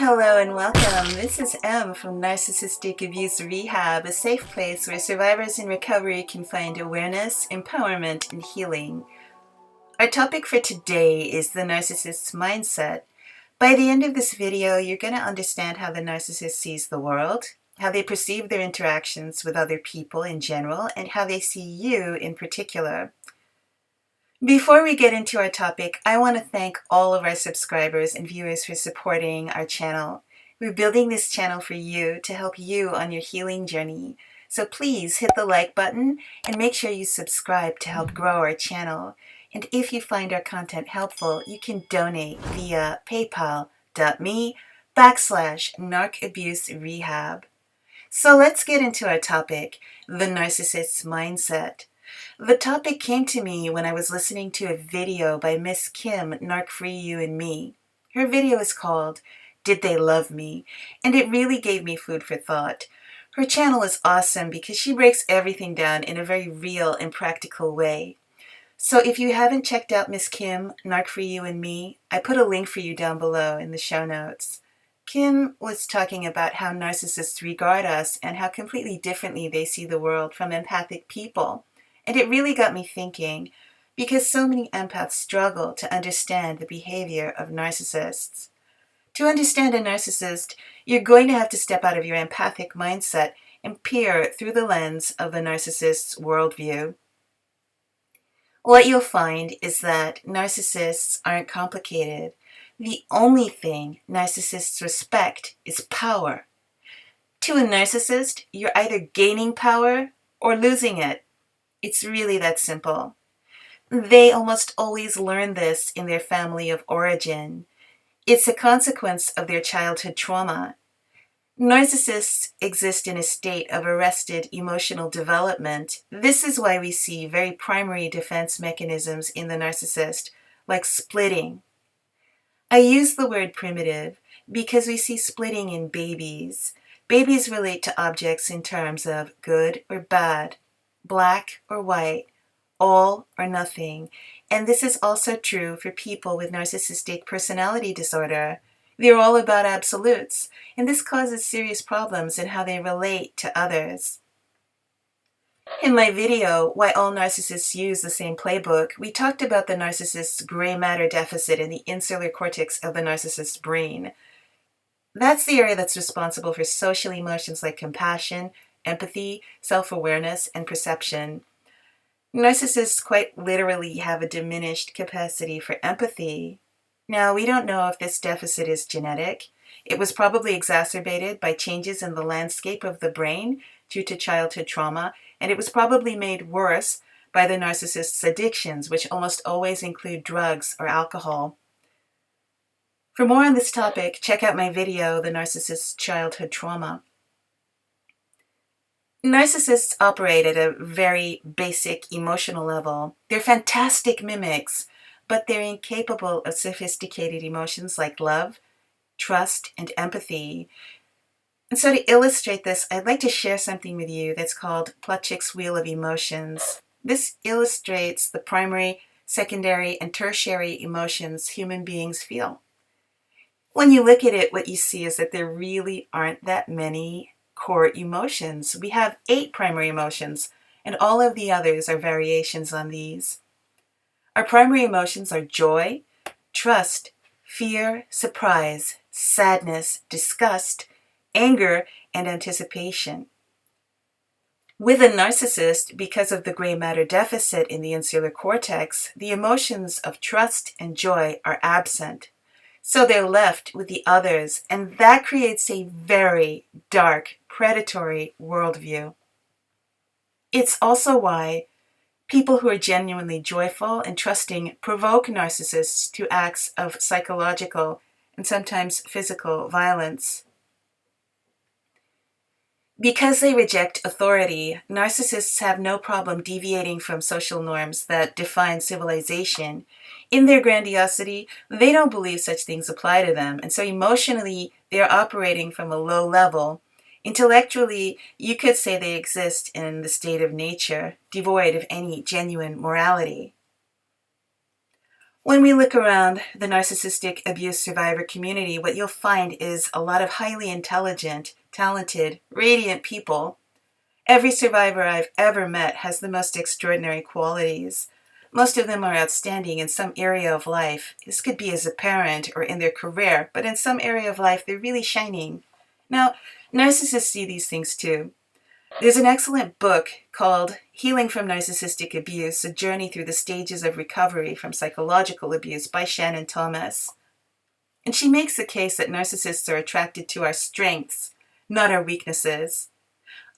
Hello and welcome. This is M from Narcissistic Abuse Rehab, a safe place where survivors in recovery can find awareness, empowerment, and healing. Our topic for today is the narcissist's mindset. By the end of this video, you're going to understand how the narcissist sees the world, how they perceive their interactions with other people in general, and how they see you in particular. Before we get into our topic, I want to thank all of our subscribers and viewers for supporting our channel. We're building this channel for you to help you on your healing journey. So please hit the like button and make sure you subscribe to help grow our channel. And if you find our content helpful, you can donate via paypal.me/narcabuserehab. So let's get into our topic, the narcissist's mindset. The topic came to me when I was listening to a video by Miss Kim, Narc Free You and Me. Her video is called, Did They Love Me? And it really gave me food for thought. Her channel is awesome because she breaks everything down in a very real and practical way. So if you haven't checked out Miss Kim, Narc Free You and Me, I put a link for you down below in the show notes. Kim was talking about how narcissists regard us and how completely differently they see the world from empathic people. And it really got me thinking, because so many empaths struggle to understand the behavior of narcissists. To understand a narcissist, you're going to have to step out of your empathic mindset and peer through the lens of the narcissist's worldview. What you'll find is that narcissists aren't complicated. The only thing narcissists respect is power. To a narcissist, you're either gaining power or losing it. It's really that simple. They almost always learn this in their family of origin. It's a consequence of their childhood trauma. Narcissists exist in a state of arrested emotional development. This is why we see very primary defense mechanisms in the narcissist, like splitting. I use the word primitive because we see splitting in babies. Babies relate to objects in terms of good or bad, black or white, all or nothing. And this is also true for people with narcissistic personality disorder. They're all about absolutes, and this causes serious problems in how they relate to others. In my video, Why All Narcissists Use the Same Playbook, we talked about the narcissist's gray matter deficit in the insular cortex of the narcissist's brain. That's the area that's responsible for social emotions like compassion, empathy, self-awareness, and perception. Narcissists quite literally have a diminished capacity for empathy. Now, we don't know if this deficit is genetic. It was probably exacerbated by changes in the landscape of the brain due to childhood trauma, and it was probably made worse by the narcissist's addictions, which almost always include drugs or alcohol. For more on this topic, check out my video, The Narcissist's Childhood Trauma. Narcissists operate at a very basic emotional level. They're fantastic mimics, but they're incapable of sophisticated emotions like love, trust, and empathy. And so to illustrate this, I'd like to share something with you that's called Plutchik's Wheel of Emotions. This illustrates the primary, secondary, and tertiary emotions human beings feel. When you look at it, what you see is that there really aren't that many core emotions. We have 8 primary emotions, and all of the others are variations on these. Our primary emotions are joy, trust, fear, surprise, sadness, disgust, anger, and anticipation. With a narcissist, because of the gray matter deficit in the insular cortex, the emotions of trust and joy are absent. So they're left with the others, and that creates a very dark, predatory worldview. It's also why people who are genuinely joyful and trusting provoke narcissists to acts of psychological and sometimes physical violence. Because they reject authority, narcissists have no problem deviating from social norms that define civilization. In their grandiosity, they don't believe such things apply to them, and so emotionally, they're operating from a low level. Intellectually, you could say they exist in the state of nature, devoid of any genuine morality. When we look around the narcissistic abuse survivor community, what you'll find is a lot of highly intelligent, talented, radiant people. Every survivor I've ever met has the most extraordinary qualities. Most of them are outstanding in some area of life. This could be as a parent or in their career, but in some area of life, they're really shining. Now, narcissists see these things too. There's an excellent book called Healing from Narcissistic Abuse, A Journey Through the Stages of Recovery from Psychological Abuse by Shannon Thomas. And she makes the case that narcissists are attracted to our strengths, not our weaknesses.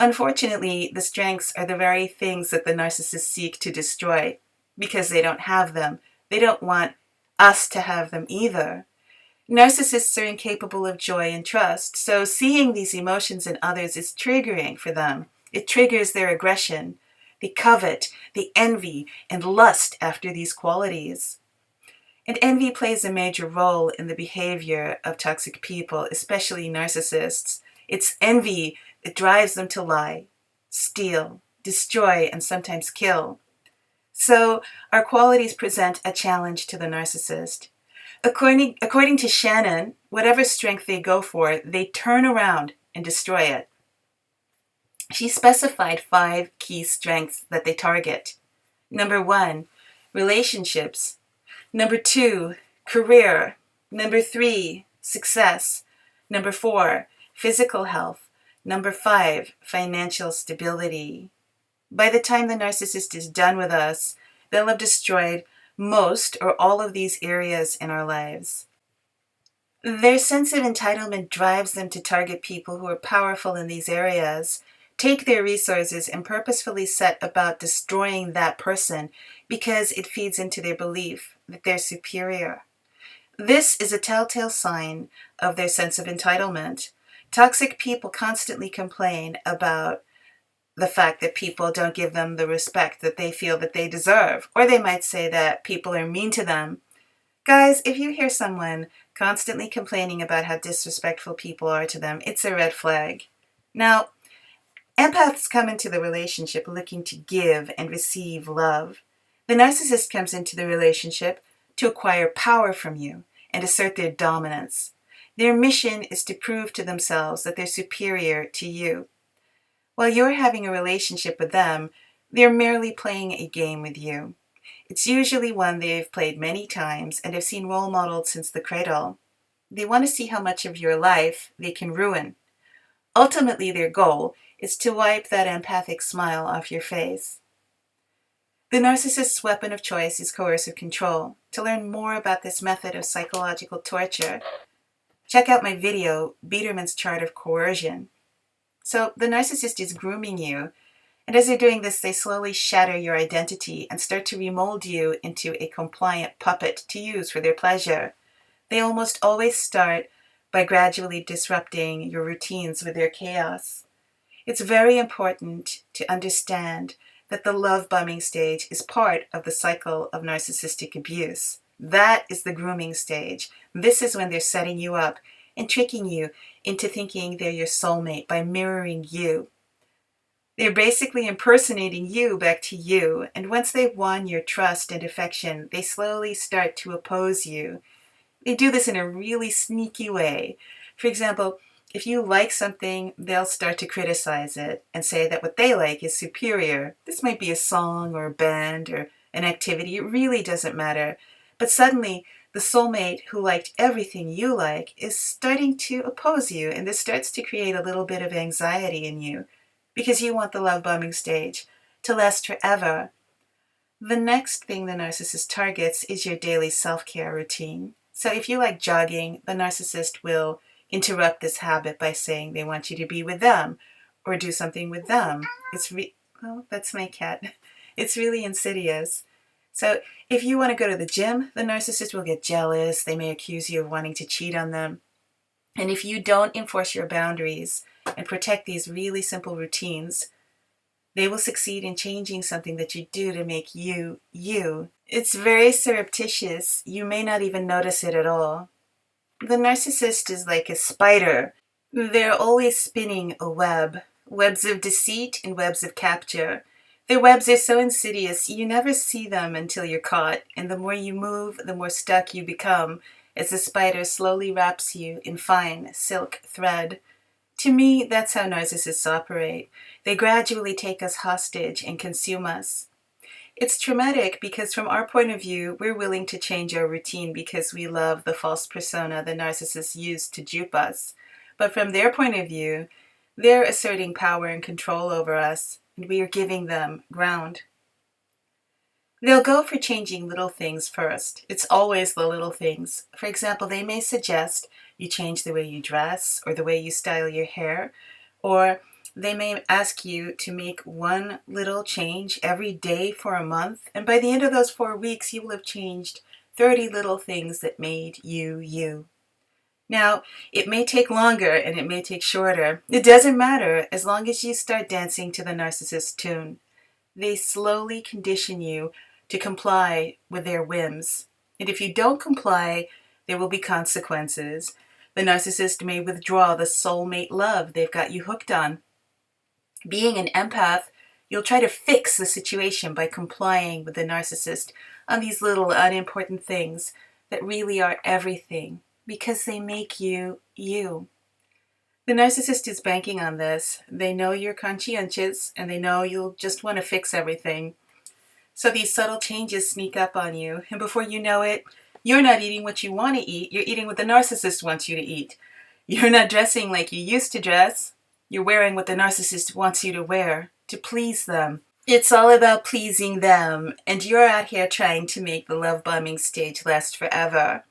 Unfortunately, the strengths are the very things that the narcissists seek to destroy because they don't have them. They don't want us to have them either. Narcissists are incapable of joy and trust, so seeing these emotions in others is triggering for them. It triggers their aggression. They covet, they envy, and lust after these qualities. And envy plays a major role in the behavior of toxic people, especially narcissists. It's envy that drives them to lie, steal, destroy, and sometimes kill. So our qualities present a challenge to the narcissist. According to Shannon, whatever strength they go for, they turn around and destroy it. She specified 5 key strengths that they target. Number 1, relationships. Number 2, career. Number 3, success. Number 4, physical health. Number 5, financial stability. By the time the narcissist is done with us, they'll have destroyed most or all of these areas in our lives. Their sense of entitlement drives them to target people who are powerful in these areas, take their resources, and purposefully set about destroying that person because it feeds into their belief that they're superior. This is a telltale sign of their sense of entitlement. Toxic people constantly complain about the fact that people don't give them the respect that they feel that they deserve. Or they might say that people are mean to them. Guys, if you hear someone constantly complaining about how disrespectful people are to them, it's a red flag. Now, empaths come into the relationship looking to give and receive love. The narcissist comes into the relationship to acquire power from you and assert their dominance. Their mission is to prove to themselves that they're superior to you. While you're having a relationship with them, they're merely playing a game with you. It's usually one they've played many times and have seen role modeled since the cradle. They want to see how much of your life they can ruin. Ultimately, their goal is to wipe that empathic smile off your face. The narcissist's weapon of choice is coercive control. To learn more about this method of psychological torture, check out my video, Biederman's Chart of Coercion. So the narcissist is grooming you, and as they're doing this, they slowly shatter your identity and start to remold you into a compliant puppet to use for their pleasure. They almost always start by gradually disrupting your routines with their chaos. It's very important to understand that the love bombing stage is part of the cycle of narcissistic abuse. That is the grooming stage. This is when they're setting you up and tricking you into thinking they're your soulmate by mirroring you. They're basically impersonating you back to you, and once they've won your trust and affection, they slowly start to oppose you. They do this in a really sneaky way. For example, if you like something, they'll start to criticize it and say that what they like is superior. This might be a song or a band or an activity. It really doesn't matter. But suddenly, the soulmate who liked everything you like is starting to oppose you, and this starts to create a little bit of anxiety in you because you want the love bombing stage to last forever. The next thing the narcissist targets is your daily self-care routine. So if you like jogging, the narcissist will interrupt this habit by saying they want you to be with them or do something with them. Oh, that's my cat. It's really insidious. So if you want to go to the gym, the narcissist will get jealous. They may accuse you of wanting to cheat on them. And if you don't enforce your boundaries and protect these really simple routines, they will succeed in changing something that you do to make you, you. It's very surreptitious. You may not even notice it at all. The narcissist is like a spider. They're always spinning a web, webs of deceit and webs of capture. Their webs are so insidious, you never see them until you're caught, and the more you move, the more stuck you become, as the spider slowly wraps you in fine silk thread. To me, that's how narcissists operate. They gradually take us hostage and consume us. It's traumatic because from our point of view, we're willing to change our routine because we love the false persona the narcissists use to dupe us. But from their point of view, they're asserting power and control over us, and we are giving them ground. They'll go for changing little things first. It's always the little things. For example, they may suggest you change the way you dress or the way you style your hair, or they may ask you to make one little change every day for a month, and by the end of those 4 weeks, you will have changed 30 little things that made you you. Now, it may take longer and it may take shorter. It doesn't matter as long as you start dancing to the narcissist tune. They slowly condition you to comply with their whims. And if you don't comply, there will be consequences. The narcissist may withdraw the soulmate love they've got you hooked on. Being an empath, you'll try to fix the situation by complying with the narcissist on these little unimportant things that really are everything, because they make you you. The narcissist is banking on this. They know you're conscientious and they know you'll just want to fix everything. So these subtle changes sneak up on you, and before you know it, you're not eating what you want to eat, you're eating what the narcissist wants you to eat. You're not dressing like you used to dress, you're wearing what the narcissist wants you to wear, to please them. It's all about pleasing them, and you're out here trying to make the love bombing stage last forever.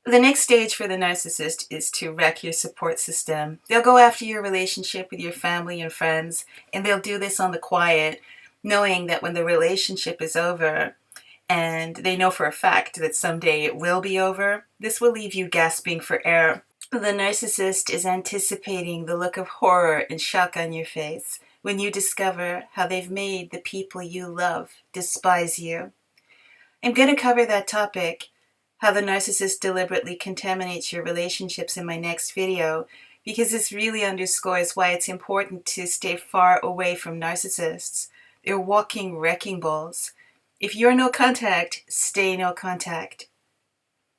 The next stage for the narcissist is to wreck your support system. They'll go after your relationship with your family and friends, and they'll do this on the quiet, knowing that when the relationship is over, and they know for a fact that someday it will be over, this will leave you gasping for air. The narcissist is anticipating the look of horror and shock on your face when you discover how they've made the people you love despise you. I'm going to cover that topic, how the narcissist deliberately contaminates your relationships, in my next video, because this really underscores why it's important to stay far away from narcissists. They're walking wrecking balls. If you're no contact, stay no contact.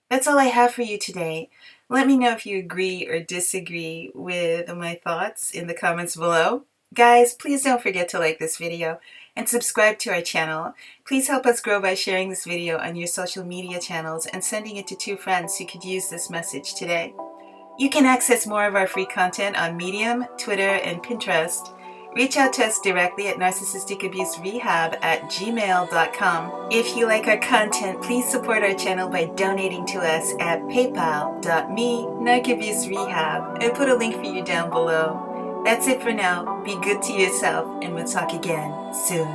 That's all I have for you today. Let me know if you agree or disagree with my thoughts in the comments below. Guys, please don't forget to like this video and subscribe to our channel. Please help us grow by sharing this video on your social media channels and sending it to 2 friends who could use this message today. You can access more of our free content on Medium, Twitter, and Pinterest. Reach out to us directly at narcissisticabuserehab@gmail.com. If you like our content, please support our channel by donating to us at paypal.me/narcabuserehab and put a link for you down below. That's it for now. Be good to yourself, and we'll talk again soon.